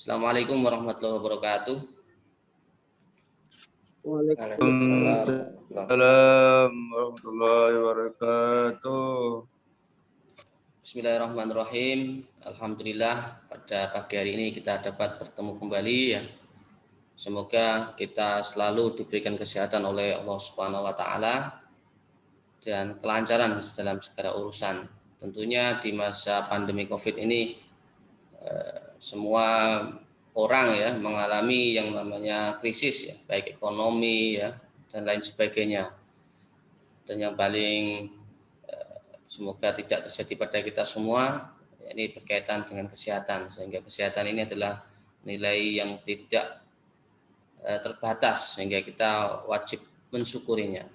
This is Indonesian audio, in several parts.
Assalamualaikum warahmatullahi wabarakatuh. Waalaikumsalam warahmatullahi wabarakatuh. Bismillahirrahmanirrahim. Alhamdulillah pada pagi hari ini kita dapat bertemu kembali ya. Semoga kita selalu diberikan kesehatan oleh Allah Subhanahu wa taala dan kelancaran dalam segala urusan. Tentunya di masa pandemi Covid ini semua orang ya mengalami yang namanya krisis ya, baik ekonomi ya dan lain sebagainya. Dan yang paling semoga tidak terjadi pada kita semua, ini berkaitan dengan kesehatan, sehingga kesehatan ini adalah nilai yang tidak terbatas, sehingga kita wajib mensyukurinya.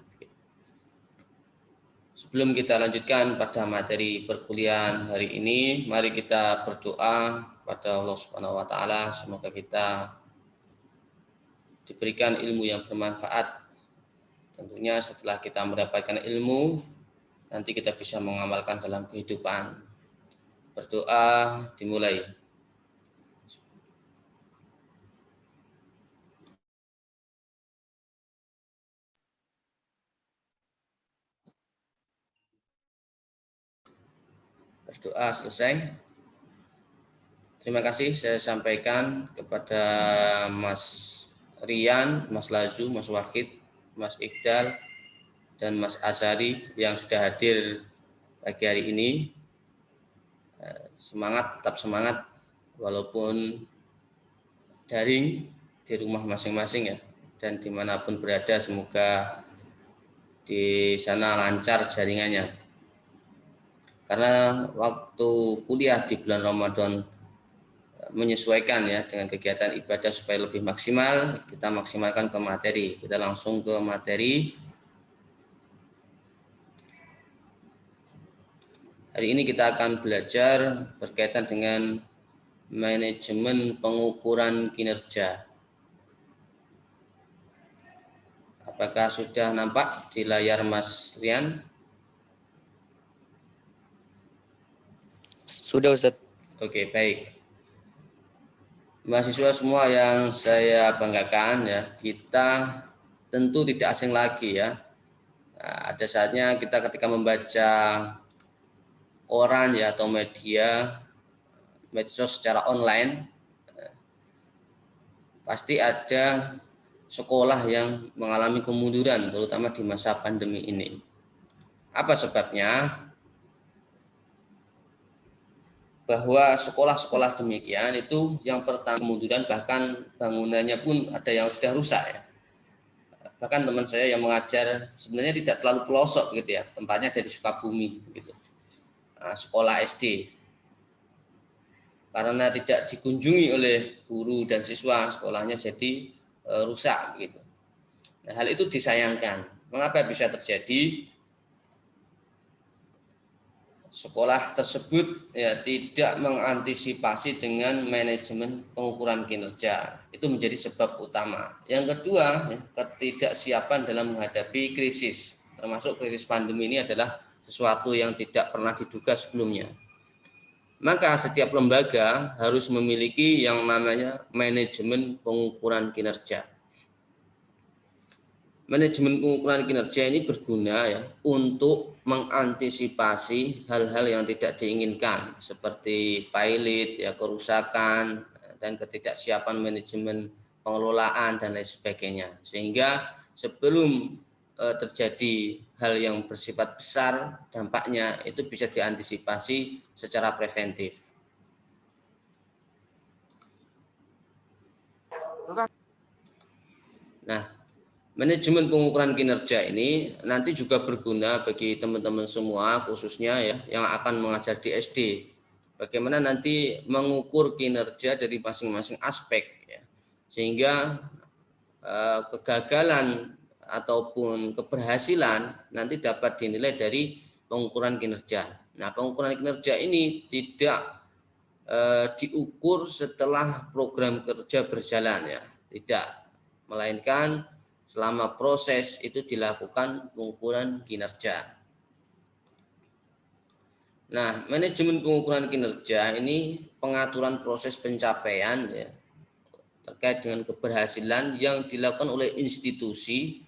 Sebelum kita lanjutkan pada materi perkuliahan hari ini, mari kita berdoa pada Allah Subhanahu wa taala, semoga kita diberikan ilmu yang bermanfaat. Tentunya setelah kita mendapatkan ilmu, nanti kita bisa mengamalkan dalam kehidupan. Berdoa dimulai. Berdoa selesai. Terima kasih saya sampaikan kepada Mas Rian, Mas Lazu, Mas Wahid, Mas Iqdal, dan Mas Azari yang sudah hadir pagi hari ini. Semangat, tetap semangat walaupun daring di rumah masing-masing ya, dan dimanapun berada semoga di sana lancar jaringannya. Karena waktu kuliah di bulan Ramadan menyesuaikan ya dengan kegiatan ibadah supaya lebih maksimal, kita maksimalkan ke materi. Kita langsung ke materi. Hari ini kita akan belajar berkaitan dengan manajemen pengukuran kinerja. Apakah sudah nampak di layar Mas Rian? Sudah, Ustaz. Oke, baik. Mahasiswa semua yang saya banggakan ya, kita tentu tidak asing lagi ya. Nah, ada saatnya kita ketika membaca koran ya atau medsos secara online, pasti ada sekolah yang mengalami kemunduran terutama di masa pandemi ini. Apa sebabnya? Bahwa sekolah-sekolah demikian itu yang pertama kemunduran, bahkan bangunannya pun ada yang sudah rusak ya. Bahkan teman saya yang mengajar sebenarnya tidak terlalu pelosok gitu ya, tempatnya dari Sukabumi gitu. Nah, sekolah SD. Karena tidak dikunjungi oleh guru dan siswa, sekolahnya jadi rusak gitu. Nah, hal itu disayangkan. Mengapa bisa terjadi? Sekolah tersebut ya tidak mengantisipasi dengan manajemen pengukuran kinerja. Itu menjadi sebab utama. Yang kedua, ya, ketidaksiapan dalam menghadapi krisis. Termasuk krisis pandemi ini adalah sesuatu yang tidak pernah diduga sebelumnya. Maka setiap lembaga harus memiliki yang namanya manajemen pengukuran kinerja. Manajemen pengukuran kinerja ini berguna ya untuk mengantisipasi hal-hal yang tidak diinginkan seperti pilot ya, kerusakan dan ketidaksiapan manajemen pengelolaan dan lain sebagainya. Sehingga sebelum terjadi hal yang bersifat besar, dampaknya itu bisa diantisipasi secara preventif. Nah, manajemen pengukuran kinerja ini nanti juga berguna bagi teman-teman semua, khususnya ya yang akan mengajar di SD. Bagaimana nanti mengukur kinerja dari masing-masing aspek, ya. Sehingga kegagalan ataupun keberhasilan nanti dapat dinilai dari pengukuran kinerja. Nah, pengukuran kinerja ini tidak diukur setelah program kerja berjalan ya, tidak, melainkan selama proses itu dilakukan pengukuran kinerja. Nah, manajemen pengukuran kinerja ini pengaturan proses pencapaian ya, terkait dengan keberhasilan yang dilakukan oleh institusi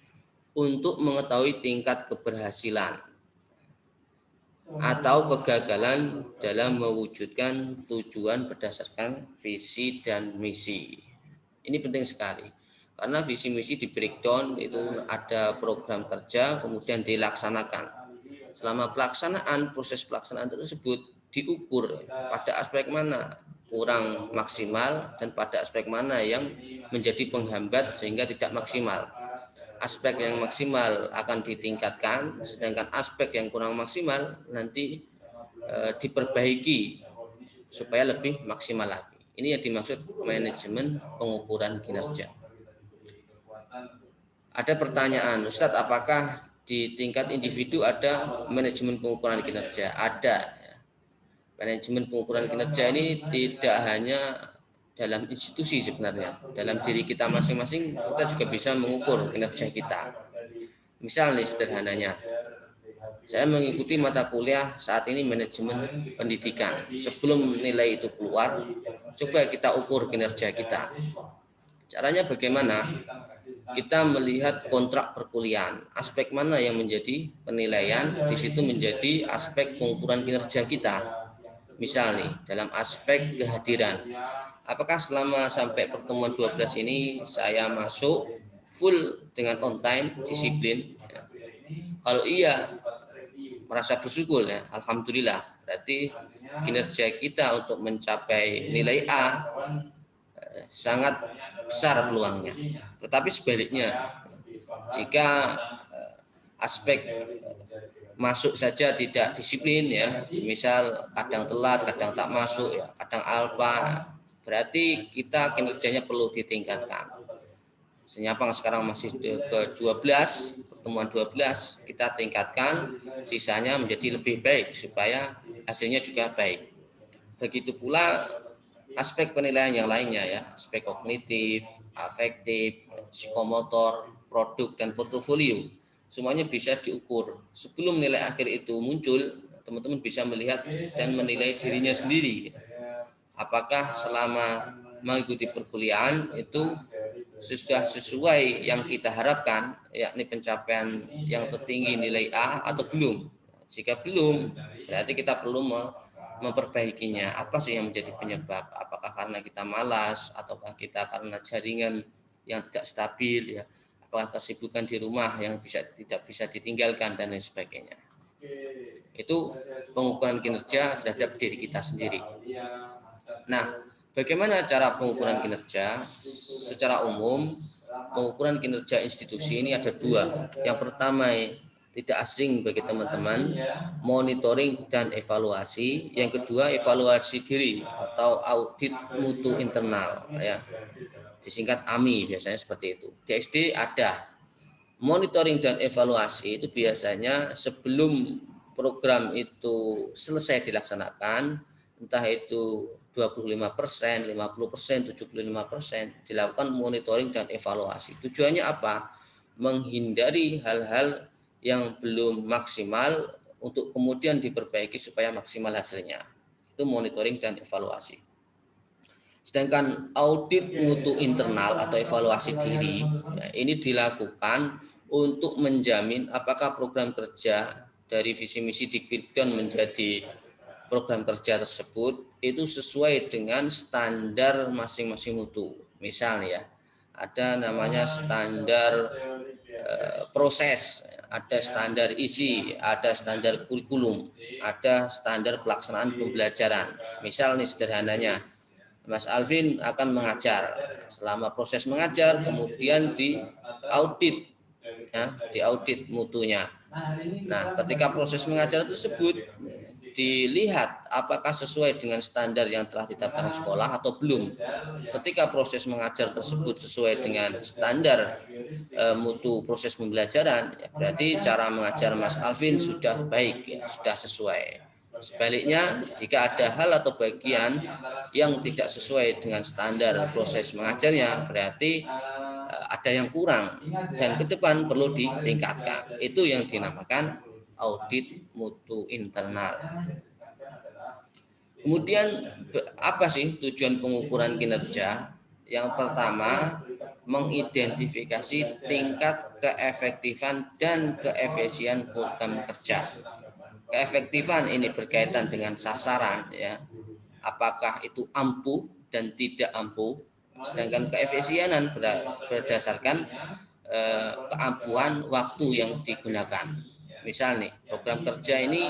untuk mengetahui tingkat keberhasilan atau kegagalan dalam mewujudkan tujuan berdasarkan visi dan misi. Ini penting sekali karena visi misi di breakdown itu ada program kerja kemudian dilaksanakan. Selama pelaksanaan, proses pelaksanaan tersebut diukur pada aspek mana kurang maksimal dan pada aspek mana yang menjadi penghambat sehingga tidak maksimal. Aspek yang maksimal akan ditingkatkan, sedangkan aspek yang kurang maksimal nanti diperbaiki supaya lebih maksimal lagi. Ini yang dimaksud manajemen pengukuran kinerja. Ada pertanyaan, Ustadz, apakah di tingkat individu ada manajemen pengukuran kinerja? Ada. Manajemen pengukuran kinerja ini tidak hanya dalam institusi sebenarnya. Dalam diri kita masing-masing kita juga bisa mengukur kinerja kita. Misal nih sederhananya, saya mengikuti mata kuliah saat ini manajemen pendidikan. Sebelum nilai itu keluar, coba kita ukur kinerja kita. Caranya bagaimana? Kita melihat kontrak perkuliahan, aspek mana yang menjadi penilaian, di situ menjadi aspek pengukuran kinerja kita. Misal nih, dalam aspek kehadiran, apakah selama sampai pertemuan 12 ini saya masuk full dengan on time, disiplin? Kalau iya, merasa bersyukur ya, alhamdulillah. Berarti kinerja kita untuk mencapai nilai A sangat besar peluangnya. Tetapi sebaliknya, jika aspek masuk saja tidak disiplin ya, misal kadang telat, kadang tak masuk ya, kadang alfa, berarti kita kinerjanya perlu ditingkatkan. Senyapang sekarang masih ke-12, pertemuan 12, kita tingkatkan, sisanya menjadi lebih baik supaya hasilnya juga baik. Begitu pula aspek penilaian yang lainnya ya, aspek kognitif, afektif, psikomotor, produk, dan portofolio. Semuanya bisa diukur. Sebelum nilai akhir itu muncul, teman-teman bisa melihat dan menilai dirinya sendiri. Apakah selama mengikuti perkuliahan itu sudah sesuai yang kita harapkan, yakni pencapaian yang tertinggi nilai A atau belum. Jika belum, berarti kita perlu memperbaikinya. Apa sih yang menjadi penyebab? Apakah karena kita malas ataukah kita karena jaringan yang tidak stabil ya? Apakah kesibukan di rumah yang tidak bisa ditinggalkan dan lain sebagainya. Itu pengukuran kinerja terhadap diri kita sendiri. Nah, bagaimana cara pengukuran kinerja? Secara umum, pengukuran kinerja institusi ini ada dua. Yang pertama, tidak asing bagi teman-teman, monitoring dan evaluasi. Yang kedua, evaluasi diri atau audit mutu internal ya. Disingkat AMI biasanya seperti itu. Di SD ada monitoring dan evaluasi, itu biasanya sebelum program itu selesai dilaksanakan, entah itu 25%, 50%, 75%, dilakukan monitoring dan evaluasi. Tujuannya apa? Menghindari hal-hal yang belum maksimal untuk kemudian diperbaiki supaya maksimal hasilnya. Itu monitoring dan evaluasi. Sedangkan audit mutu internal atau evaluasi diri ya, ini dilakukan untuk menjamin apakah program kerja dari visi misi Dikbidkan menjadi program kerja tersebut itu sesuai dengan standar masing-masing mutu. Misalnya ya, ada namanya standar proses, ada standar isi, ada standar kurikulum, ada standar pelaksanaan pembelajaran. Misal nih sederhananya, Mas Alvin akan mengajar. Selama proses mengajar, kemudian diaudit, ya, diaudit mutunya. Nah, ketika proses mengajar tersebut dilihat apakah sesuai dengan standar yang telah ditetapkan sekolah atau belum. Ketika proses mengajar tersebut sesuai dengan standar mutu proses pembelajaran, ya berarti cara mengajar Mas Alvin sudah baik, ya, sudah sesuai. Sebaliknya, jika ada hal atau bagian yang tidak sesuai dengan standar proses mengajarnya, berarti ada yang kurang dan ke depan perlu ditingkatkan. Itu yang dinamakan audit mutu internal. Kemudian apa sih tujuan pengukuran kinerja? Yang pertama, mengidentifikasi tingkat keefektifan dan keefisien program kerja. Keefektifan ini berkaitan dengan sasaran, ya. Apakah itu ampuh dan tidak ampuh. Sedangkan keefisienan berdasarkan keampuhan waktu yang digunakan. Misal nih, program kerja ini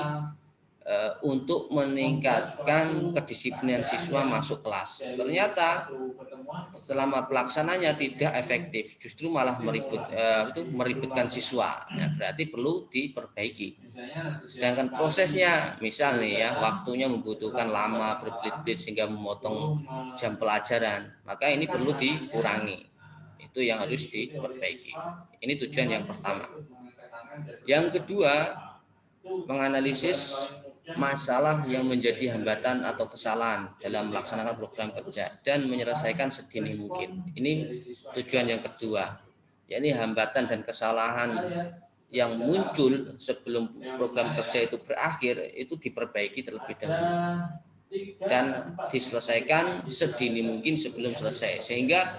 untuk meningkatkan kedisiplinan siswa masuk kelas. Ternyata selama pelaksananya tidak efektif, justru malah meributkan siswa. Nah, berarti perlu diperbaiki. Sedangkan prosesnya, misal nih ya, waktunya membutuhkan lama, berbelit-belit sehingga memotong jam pelajaran, maka ini perlu dikurangi. Itu yang harus diperbaiki. Ini tujuan yang pertama. Yang kedua, menganalisis masalah yang menjadi hambatan atau kesalahan dalam melaksanakan program kerja dan menyelesaikan sedini mungkin. Ini tujuan yang kedua, yakni hambatan dan kesalahan yang muncul sebelum program kerja itu berakhir itu diperbaiki terlebih dahulu dan diselesaikan sedini mungkin sebelum selesai, sehingga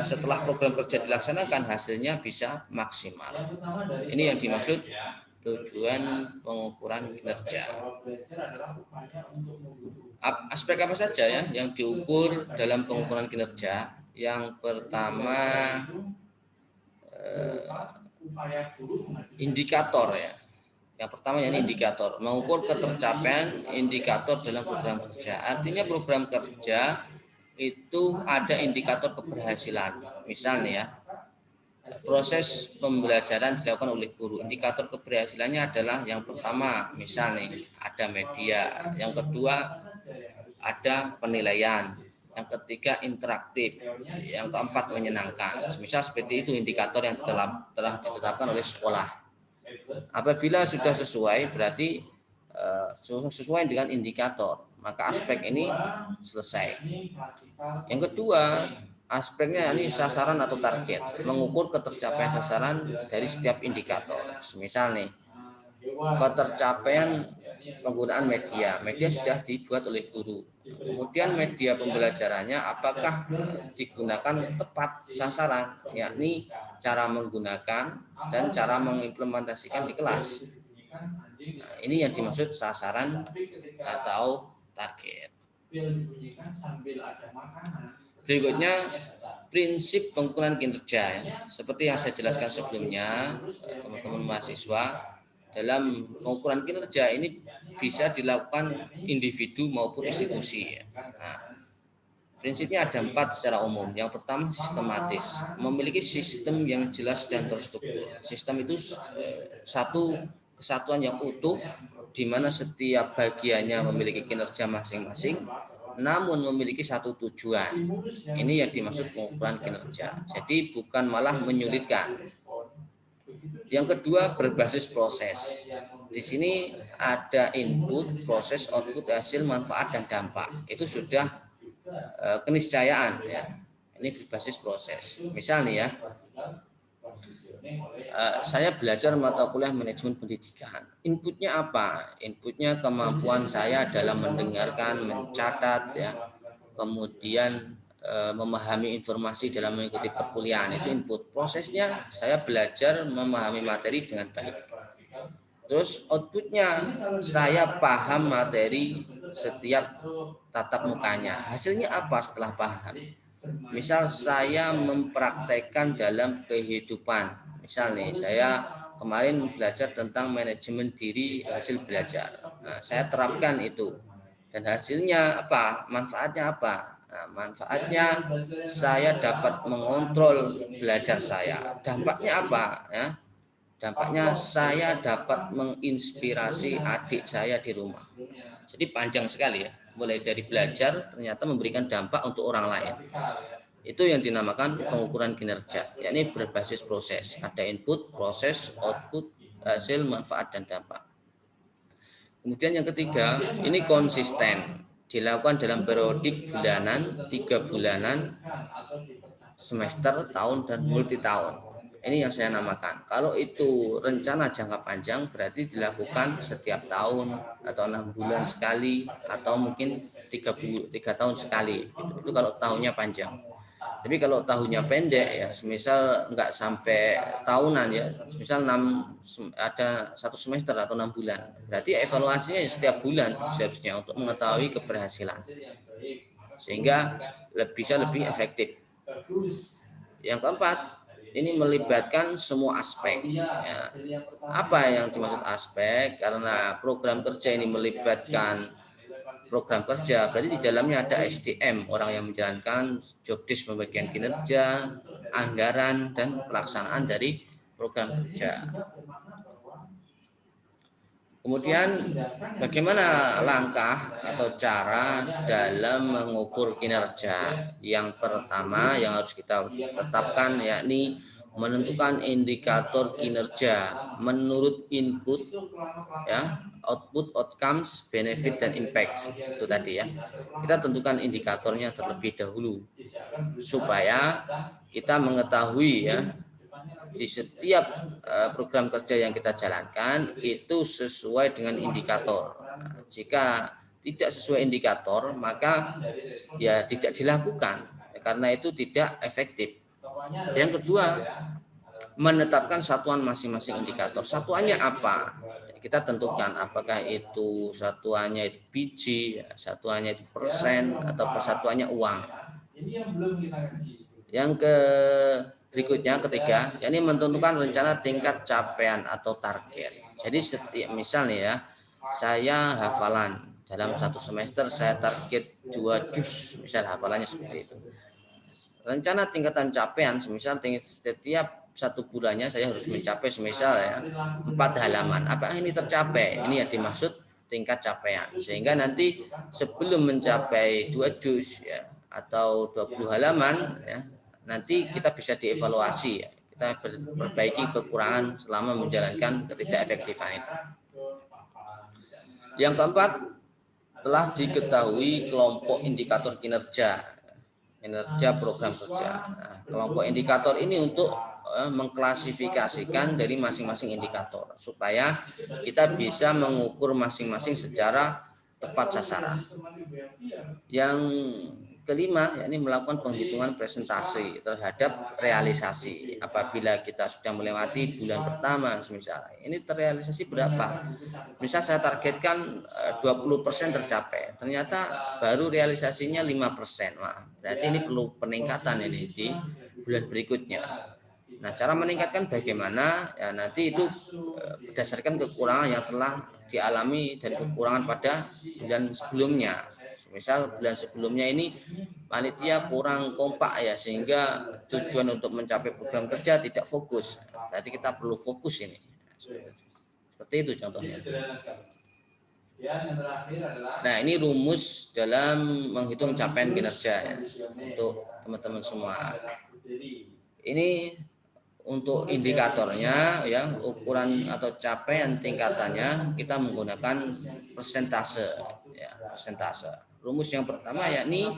setelah program kerja dilaksanakan hasilnya bisa maksimal. Ini yang dimaksud tujuan pengukuran kinerja. Aspek apa saja ya yang diukur dalam pengukuran kinerja? Yang pertama, indikator ya. Yang pertama ini indikator, mengukur ketercapaian indikator dalam program kerja. Artinya program kerja itu ada indikator keberhasilan. Misalnya ya, proses pembelajaran dilakukan oleh guru. Indikator keberhasilannya adalah yang pertama, misalnya ada media, yang kedua ada penilaian, yang ketiga interaktif, yang keempat menyenangkan. Misal seperti itu indikator yang telah ditetapkan oleh sekolah. Apabila sudah sesuai, berarti sesuai dengan indikator, maka aspek ini selesai. Yang kedua, aspeknya ini sasaran atau target, mengukur ketercapaian sasaran dari setiap indikator. Misal nih, ketercapaian penggunaan media sudah dibuat oleh guru. Kemudian media pembelajarannya apakah digunakan tepat sasaran, yakni cara menggunakan dan cara mengimplementasikan di kelas. Nah, ini yang dimaksud sasaran atau target. Berikutnya, prinsip pengukuran kinerja ya. Seperti yang saya jelaskan sebelumnya, teman-teman mahasiswa, dalam pengukuran kinerja ini bisa dilakukan individu maupun institusi ya. Nah, prinsipnya ada 4 secara umum. Yang pertama, sistematis, memiliki sistem yang jelas dan terstruktur. Sistem itu satu kesatuan yang utuh di mana setiap bagiannya memiliki kinerja masing-masing, namun memiliki satu tujuan. Ini yang dimaksud pengukuran kinerja. Jadi bukan malah menyulitkan. Yang kedua, berbasis proses. Di sini ada input, proses, output, hasil, manfaat, dan dampak. Itu sudah keniscayaan ya. Ini berbasis proses. Misal nih ya, saya belajar mata kuliah manajemen pendidikan. Inputnya apa? Inputnya kemampuan saya dalam mendengarkan, mencatat ya, kemudian memahami informasi dalam mengikuti perkuliahan, itu input. Prosesnya saya belajar memahami materi dengan baik. Terus outputnya saya paham materi setiap tatap mukanya. Hasilnya apa setelah paham? Misal saya mempraktekkan dalam kehidupan. Misal nih, saya kemarin belajar tentang manajemen diri hasil belajar. Nah, saya terapkan itu. Dan hasilnya apa? Manfaatnya apa? Nah, manfaatnya saya dapat mengontrol belajar saya. Dampaknya apa? Ya, dampaknya saya dapat menginspirasi adik saya di rumah. Jadi panjang sekali ya. Mulai dari belajar ternyata memberikan dampak untuk orang lain. Itu yang dinamakan pengukuran kinerja. Yakni berbasis proses. Ada input, proses, output, hasil, manfaat, dan dampak. Kemudian yang ketiga, ini konsisten. Dilakukan dalam periodik bulanan, 3 bulanan, semester, tahun, dan multi tahun. Ini yang saya namakan. Kalau itu rencana jangka panjang, berarti dilakukan setiap tahun atau 6 bulan sekali, atau mungkin 3 tahun sekali. Itu kalau tahunnya panjang. Tapi kalau tahunnya pendek ya, semisal nggak sampai tahunan ya, semisal ada 1 semester atau 6 bulan, berarti evaluasinya ya setiap bulan seharusnya untuk mengetahui keberhasilan, sehingga bisa lebih efektif. Yang keempat, ini melibatkan semua aspek. Ya. Apa yang dimaksud aspek? Karena program kerja ini melibatkan program kerja, berarti di dalamnya ada SDM, orang yang menjalankan job desk pembagian kinerja, anggaran, dan pelaksanaan dari program kerja. Kemudian bagaimana langkah atau cara dalam mengukur kinerja? Yang pertama yang harus kita tetapkan yakni menentukan indikator kinerja menurut input, ya, output, outcomes, benefit, dan impact. Itu tadi ya. Kita tentukan indikatornya terlebih dahulu supaya kita mengetahui ya di setiap program kerja yang kita jalankan itu sesuai dengan indikator. Nah, jika tidak sesuai indikator, maka ya tidak dilakukan karena itu tidak efektif. Yang kedua, menetapkan satuan masing-masing indikator. Satuannya apa? Kita tentukan apakah itu satuannya itu biji, satuannya itu persen, atau satuannya uang. Yang berikutnya ketiga, ini menentukan rencana tingkat capaian atau target. Jadi setiap misalnya ya, saya hafalan dalam 1 semester saya target 2 juz, misal hafalannya seperti itu. Rencana tingkatan capaian, semisal setiap 1 bulannya saya harus mencapai semisal ya 4 halaman. Apakah ini tercapai? Ini yang dimaksud tingkat capaian. Sehingga nanti sebelum mencapai 2 juz ya atau 20 halaman ya, nanti kita bisa dievaluasi ya. Kita perbaiki kekurangan selama menjalankan ketidakefektifan itu. Yang keempat, telah diketahui kelompok indikator kinerja program kerja. Nah, kelompok indikator ini untuk mengklasifikasikan dari masing-masing indikator supaya kita bisa mengukur masing-masing secara tepat sasaran. Yang kelima, yakni melakukan penghitungan presentasi terhadap realisasi. Apabila kita sudah melewati bulan pertama, misalnya ini terrealisasi berapa? Misal saya targetkan 20% tercapai, ternyata baru realisasinya 5%. Wah, berarti ini perlu peningkatan ini di bulan berikutnya. Nah, cara meningkatkan bagaimana? Ya, nanti itu berdasarkan kekurangan yang telah dialami dan kekurangan pada bulan sebelumnya. Misal bulan sebelumnya ini panitia kurang kompak ya, sehingga tujuan untuk mencapai program kerja tidak fokus. Berarti kita perlu fokus ini. Seperti itu contohnya. Nah, ini rumus dalam menghitung capaian kinerja ya, untuk teman-teman semua. Ini untuk indikatornya ya, ukuran atau capaian tingkatannya kita menggunakan persentase ya, persentase. Rumus yang pertama yakni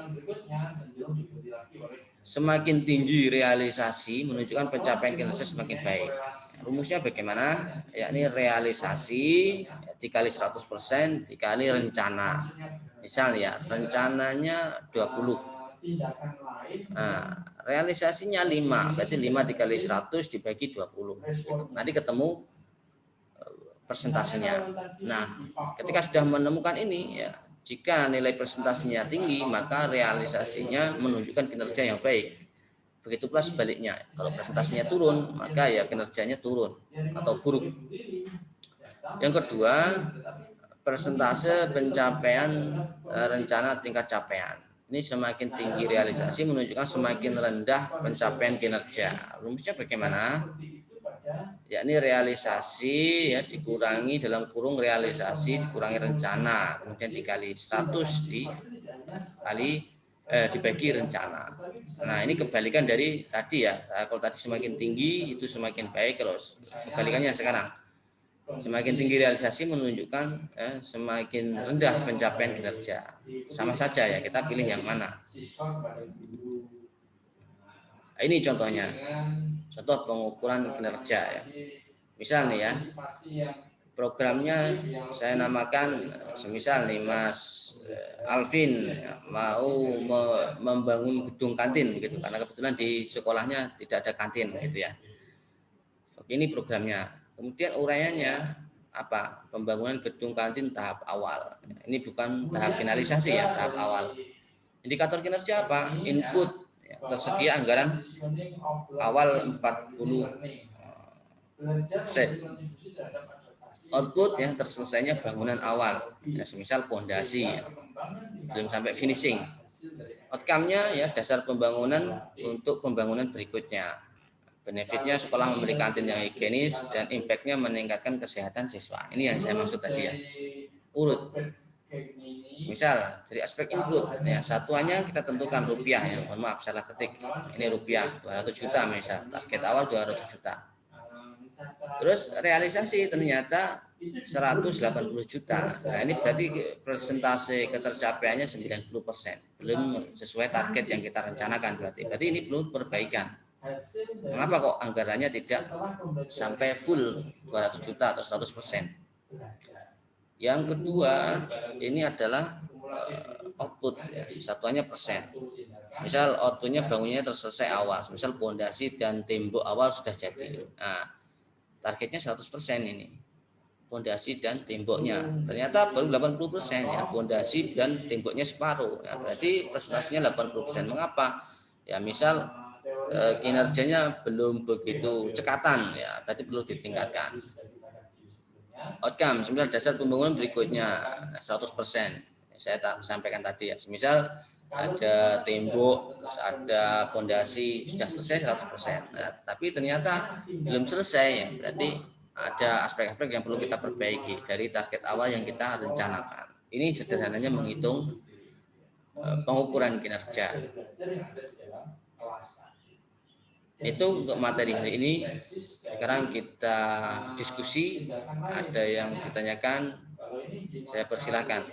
semakin tinggi realisasi menunjukkan pencapaian kinerja semakin baik. Rumusnya bagaimana? Yakni realisasi dikali 100% dikali rencana. Misal ya, rencananya 20. Nah, realisasinya 5, berarti 5 dikali 100 dibagi 20. Nanti ketemu persentasenya. Nah, ketika sudah menemukan ini ya, jika nilai presentasinya tinggi, maka realisasinya menunjukkan kinerja yang baik. Begitu pula sebaliknya, kalau presentasinya turun, maka ya kinerjanya turun atau buruk. Yang kedua, persentase pencapaian rencana tingkat capaian. Ini semakin tinggi realisasi menunjukkan semakin rendah pencapaian kinerja. Rumusnya bagaimana? Yakni realisasi ya dikurangi dalam kurung realisasi dikurangi rencana, kemudian dikali 100 dibagi rencana. Nah, ini kebalikan dari tadi ya. Kalau tadi semakin tinggi itu semakin baik, kalau kebalikannya sekarang semakin tinggi realisasi menunjukkan semakin rendah pencapaian kinerja. Sama saja ya, kita pilih yang mana. Ini contohnya, contoh pengukuran kinerja ya. Misal nih ya, programnya saya namakan, semisal nih Mas Alvin mau membangun gedung kantin gitu, karena kebetulan di sekolahnya tidak ada kantin gitu ya. Ini programnya. Kemudian uraiannya apa? Pembangunan gedung kantin tahap awal. Ini bukan tahap finalisasi ya, tahap awal. Indikator kinerja apa? Input, ya, tersedia anggaran awal 40%. Output yang terselesainya bangunan awal, ya, semisal pondasi, ya, belum sampai finishing. Outcome-nya ya dasar pembangunan untuk pembangunan berikutnya. Benefitnya sekolah memberi kantin yang higienis dan impact-nya meningkatkan kesehatan siswa. Ini yang saya maksud tadi ya. Urut. Misal dari aspek input, ya satuannya kita tentukan rupiah ya. Mohon maaf salah ketik. Ini rupiah 200 juta misal. Target awal 200 juta. Terus realisasi ternyata 180 juta. Nah, ini berarti persentase ketercapaiannya 90%. Belum sesuai target yang kita rencanakan berarti. Berarti ini belum perbaikan. Mengapa kok anggarannya tidak sampai full 200 juta atau 100%? Yang kedua, ini adalah output ya, satuannya persen. Misal outputnya bangunnya terselesai awal, misal pondasi dan tembok awal sudah jadi. Nah, targetnya 100% ini. Pondasi dan temboknya. Ternyata baru 80% ya, pondasi dan temboknya separuh. Ya, berarti presentasinya 80%. Mengapa? Ya, misal kinerjanya belum begitu cekatan ya, berarti perlu ditingkatkan. Outcome, semisal dasar pembangunan berikutnya 100%. Saya sampaikan tadi ya, semisal ada tembok, ada pondasi sudah selesai 100%. Nah, tapi ternyata belum selesai ya, berarti ada aspek-aspek yang perlu kita perbaiki dari target awal yang kita rencanakan. Ini sederhananya menghitung pengukuran kinerja. Itu untuk materi hari ini. Sekarang kita diskusi. Ada yang ditanyakan, saya persilahkan.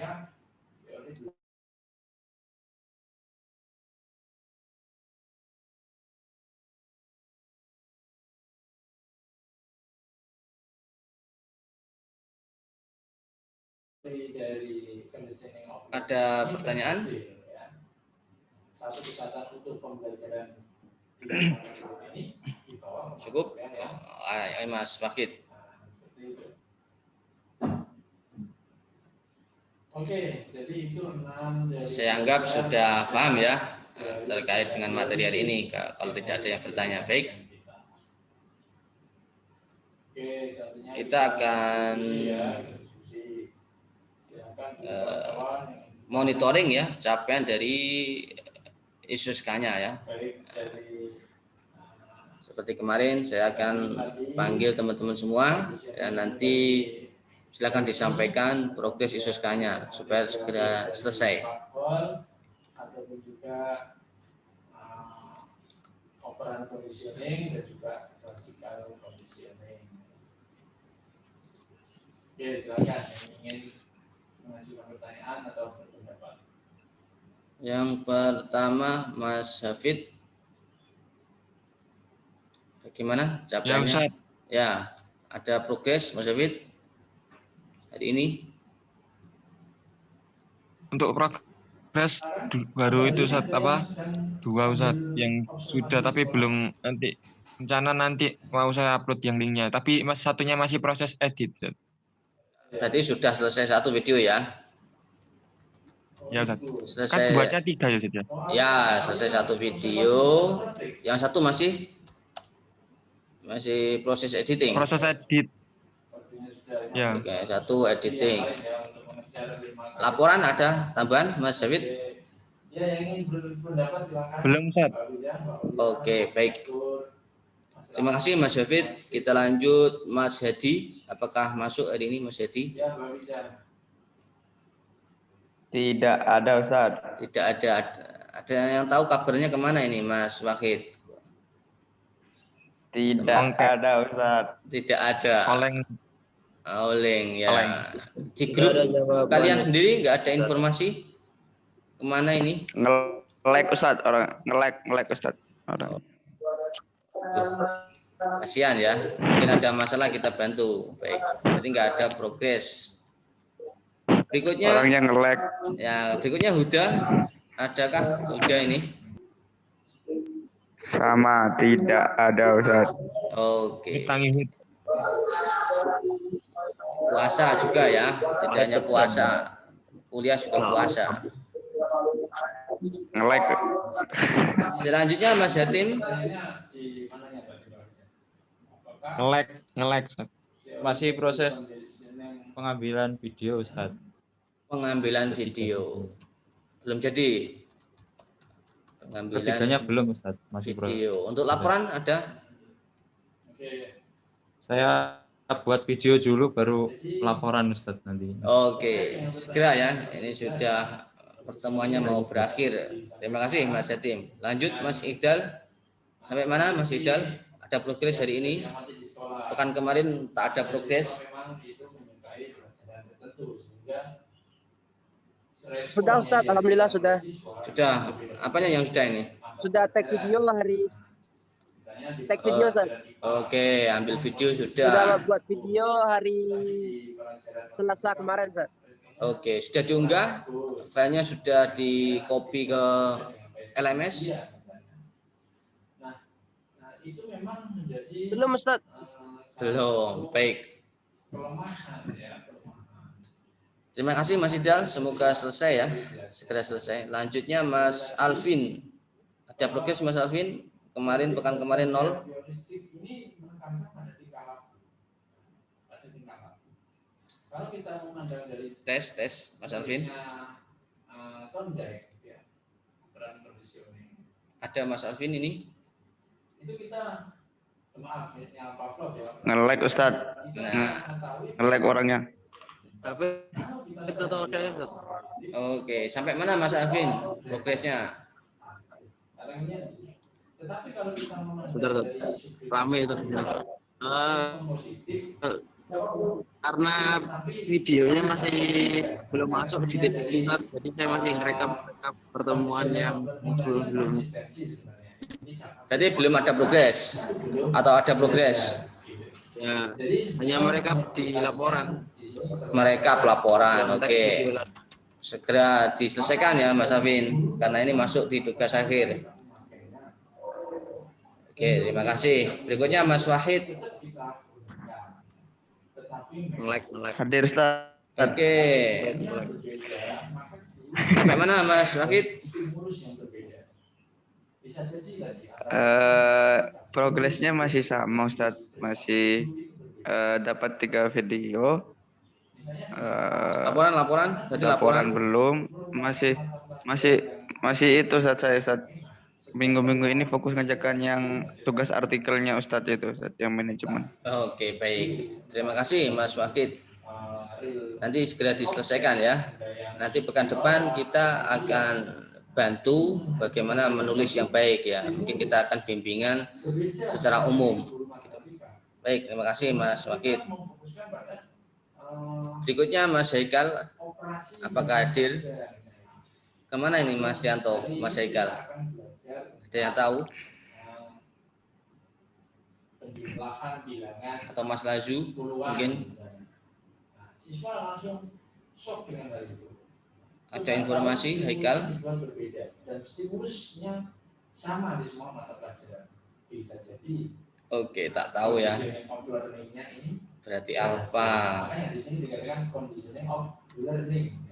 Ada pertanyaan? Cukup? Mas Wakid. Oke, jadi itu 6. Saya anggap sudah paham ya terkait dengan materi hari ini. Kalau tidak ada yang bertanya, baik. Kita akan monitoring ya capaian dari ISUSK-nya ya. Seperti kemarin saya akan panggil teman-teman semua ya, nanti silakan disampaikan progres ISUSK-nya supaya segera selesai. Ataupun juga operan conditioning dan juga classical conditioning. Oke, silakan yang ingin mengajukan pertanyaan atau pendapat. Yang pertama Mas Hafid. Bagaimana capaiannya? Ya, ada progres Mas Hafid hari ini? Untuk progres baru itu Ustaz, apa? 2 Ustaz yang sudah tapi belum, nanti rencana nanti mau saya upload yang linknya, tapi satunya masih proses edit Ustaz. Berarti sudah selesai satu video ya? Ya Ustaz. Selesai. Kan buatnya 3 ya Ustaz ya? Ya, selesai satu video. Yang satu masih proses editing. Proses edit. Ya. Oke, satu editing. Laporan ada tambahan Mas David? Belum Ustaz. Oke, baik. Terima kasih Mas David. Kita lanjut Mas Hadi. Apakah masuk hari ini Mas Hadi? Tidak ada Ustaz. Tidak ada. Ada yang tahu kabarnya kemana ini Mas Wahid? Tidak ada Ustaz. Tidak ada. Oleng ya. Oleng. Di grup kalian sendiri nggak ada informasi kemana ini? Nge-lag Ustaz, orang nge-lag Ustaz. Orang. Kasihan ya, mungkin ada masalah kita bantu. Baik, jadi nggak ada progres. Berikutnya, Orangnya nge-lag. ya berikutnya Huda, adakah Huda ini? Sama, tidak ada Ustadz. Oke, Tangi puasa juga ya, tidak hanya puasa, kuliah juga puasa. Nge-lag. Selanjutnya Mas Yatim, ngelek Ustaz. Masih proses pengambilan video Ustadz. pengambilan video belum jadi. Pengambilan Ketiganya belum Ustadz, masih proses. video. Untuk laporan ada? Saya buat video dulu baru laporan Ustadz nanti. Oke, segera ya. Ini sudah pertemuannya mau berakhir. Terima kasih Mas Yatim. Lanjut Mas Iqdal. Sampai mana Mas Iqdal? Ada progres hari ini? Pekan kemarin tak ada progres. Sudah Ustaz, alhamdulillah sudah. Sudah. Apanya yang sudah ini? Sudah tag video hari tag video Ustaz. Oke, ambil video Sudah sudah. buat video hari Selasa kemarin Ustaz. Oke, sudah diunggah. Filenya sudah di copy ke LMS. Belum Ustaz. Belum. Baik. Terima kasih Mas Idal, semoga selesai ya, segera selesai. Lanjutnya Mas Alvin, ada progres Mas Alvin? Kemarin pekan kemarin 0. Tes Mas Alvin. Ada Mas Alvin ini? Nge-lag Ustadz. Nah, Nge-lag orangnya. Tapi itu tahu saya Ustaz. oke, sampai mana Mas Alvin progresnya? Sudah Ustaz. Rame itu. Karena videonya masih belum masuk di lihat, jadi saya masih ngerekam pertemuan yang belum. Berarti belum ada progres atau ada progres? Ya, hanya mereka di laporan. Mereka pelaporan, oke. Segera diselesaikan ya Mas Alvin, karena ini masuk di tugas akhir. Oke, terima kasih. Berikutnya Mas Wahid. Melek. Hadir Ustadz. Oke. Sampai mana Mas Wahid? Progresnya masih sama Ustadz. Masih dapat 3 video. Laporan? Berarti Laporan belum. Masih itu Ustadz, saya Ustadz. Minggu-minggu ini fokus ngerjakan yang tugas artikelnya Ustadz itu Ustadz, yang manajemen. Oke, baik. Terima kasih Mas Wahid. Nanti segera diselesaikan ya. Nanti pekan depan kita akan bantu bagaimana menulis yang baik ya. Mungkin kita akan bimbingan secara umum. Baik, terima kasih Mas Wahid. Berikutnya Mas Haikal, apakah hadir? Kemana ini Mas Yanto, Mas Haikal? Ada yang tahu? Atau Mas Lazu mungkin? Ada informasi Haikal? Oke, tak tahu ya. Berarti alfa.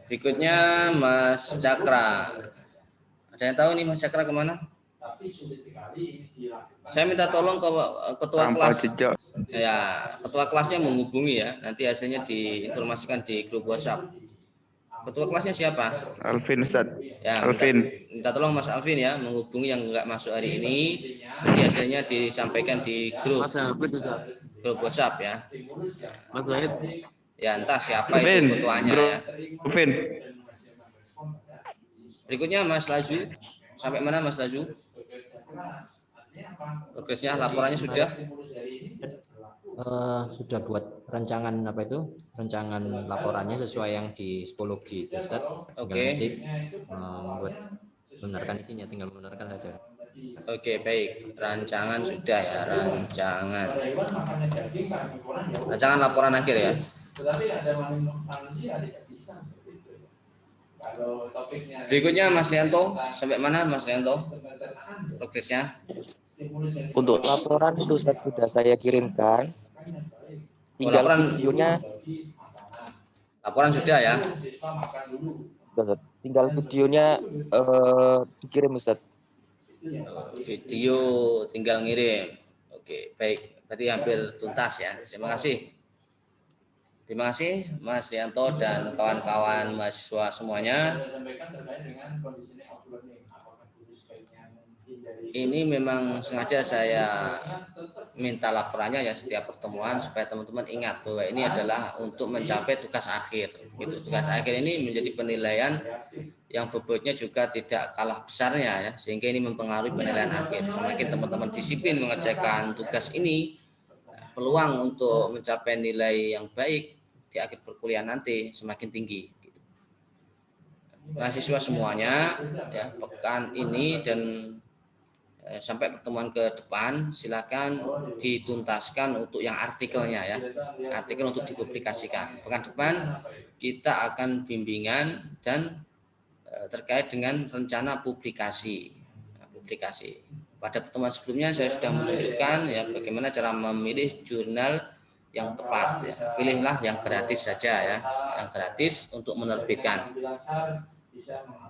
Berikutnya Mas Cakra. Ada yang tahu nih Mas Cakra kemana? Saya minta tolong ke ketua Tanpa kelas. jejak. Ya, ketua kelasnya menghubungi ya. Nanti hasilnya diinformasikan di grup WhatsApp. Ketua kelasnya siapa? Alvin Ustadz. Ya, Alvin. minta tolong Mas Alvin ya menghubungi yang nggak masuk hari ini. Nanti hasilnya disampaikan di grup WhatsApp ya. Mas Wahid. Ya entah siapa Alvin. itu ketuanya Bro. ya. Alvin. Berikutnya Mas Lazu. Sampai mana Mas Lazu? Progresnya laporannya sudah. Sudah buat rancangan apa itu, rancangan laporannya sesuai yang di psikologi pusat. Oke. Buat membenarkan isinya, tinggal membenarkan saja. Oke, baik. Rancangan sudah ya, rancangan. Rancangan laporan akhir ya. Berikutnya Mas Rianto, sampai mana Mas Rianto? Progresnya? Untuk laporan itu Ustaz, sudah saya kirimkan. Tinggal laporan- videonya, Laporan sudah ya. Ustaz. Tinggal videonya dikirim Ustaz. Video tinggal ngirim. Oke, baik. Berarti hampir tuntas ya. Terima kasih. Terima kasih Mas Rianto dan kawan-kawan mahasiswa semuanya. Ini memang sengaja saya minta laporannya ya setiap pertemuan supaya teman-teman ingat bahwa ini adalah untuk mencapai tugas akhir. Gitu. Tugas akhir ini menjadi penilaian yang bobotnya juga tidak kalah besarnya ya, sehingga ini mempengaruhi penilaian akhir. Semakin teman-teman disiplin mengerjakan tugas ini, peluang untuk mencapai nilai yang baik di akhir perkuliahan nanti semakin tinggi. Mahasiswa semuanya ya, pekan ini dan sampai pertemuan ke depan silakan dituntaskan untuk yang artikelnya ya, artikel untuk dipublikasikan. Pekan depan kita akan bimbingan dan terkait dengan rencana publikasi. Pada pertemuan sebelumnya saya sudah menunjukkan ya bagaimana cara memilih jurnal yang tepat ya. Pilihlah yang gratis saja ya, yang gratis untuk menerbitkan.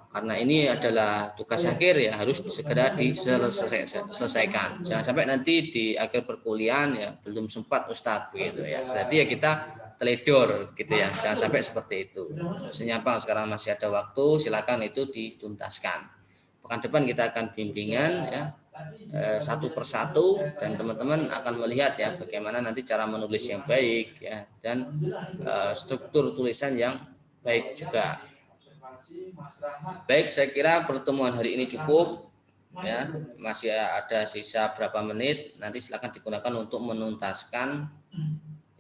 Karena ini adalah tugas akhir ya, harus segera diselesaikan. Jangan sampai nanti di akhir perkuliahan ya belum sempat Ustadz begitu ya. Berarti ya kita teledor gitu ya. Jangan sampai seperti itu. Senyapang sekarang masih ada waktu, silakan itu dituntaskan. Pekan depan kita akan bimbingan ya, satu persatu dan teman-teman akan melihat ya bagaimana nanti cara menulis yang baik ya, dan struktur tulisan yang baik juga. Baik, saya kira pertemuan hari ini cukup ya, masih ada sisa berapa menit, nanti silakan digunakan untuk menuntaskan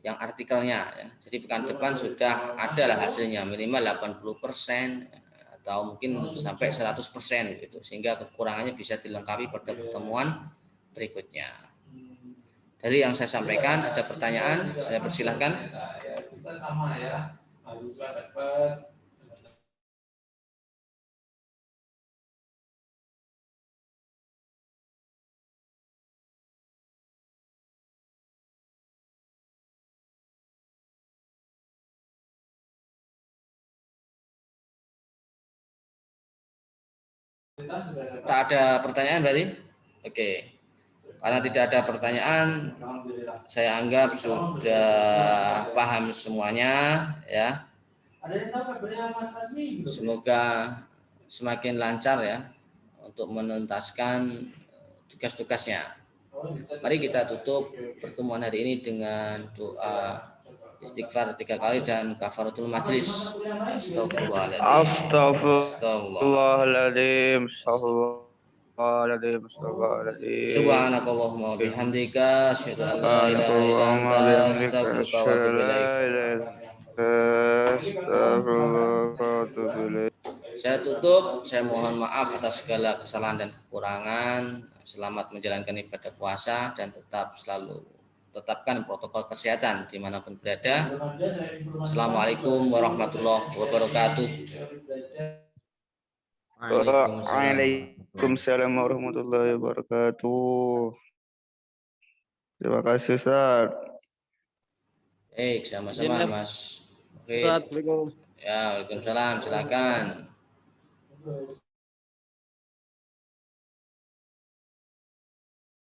yang artikelnya ya. Jadi pekan depan sudah ada lah hasilnya, minimal 80% atau mungkin sampai 100% gitu, sehingga kekurangannya bisa dilengkapi pada pertemuan berikutnya. Dari yang saya sampaikan, ada pertanyaan, saya persilahkan. Tak ada pertanyaan berarti? Oke. Karena tidak ada pertanyaan, saya anggap sudah paham semuanya ya. Semoga semakin lancar ya untuk menuntaskan tugas-tugasnya. Mari kita tutup pertemuan hari ini dengan doa istighfar 3 kali dan kafaratul majlis. Astagfirullahaladzim. Astagfirullahaladzim. Subhanakallahumma bihamdika asyhadu an la ilaha illa anta astaghfiruka wa atubu ilaik. Saya tutup, saya mohon maaf atas segala kesalahan dan kekurangan. Selamat menjalankan ibadah puasa dan tetapkan protokol kesehatan dimanapun berada. Assalamualaikum warahmatullahi wabarakatuh. Waalaikumsalam warahmatullahi wabarakatuh. Terima kasih Ustaz. Baik, sama-sama Mas. Oke. Ya, waalaikumsalam. Silakan.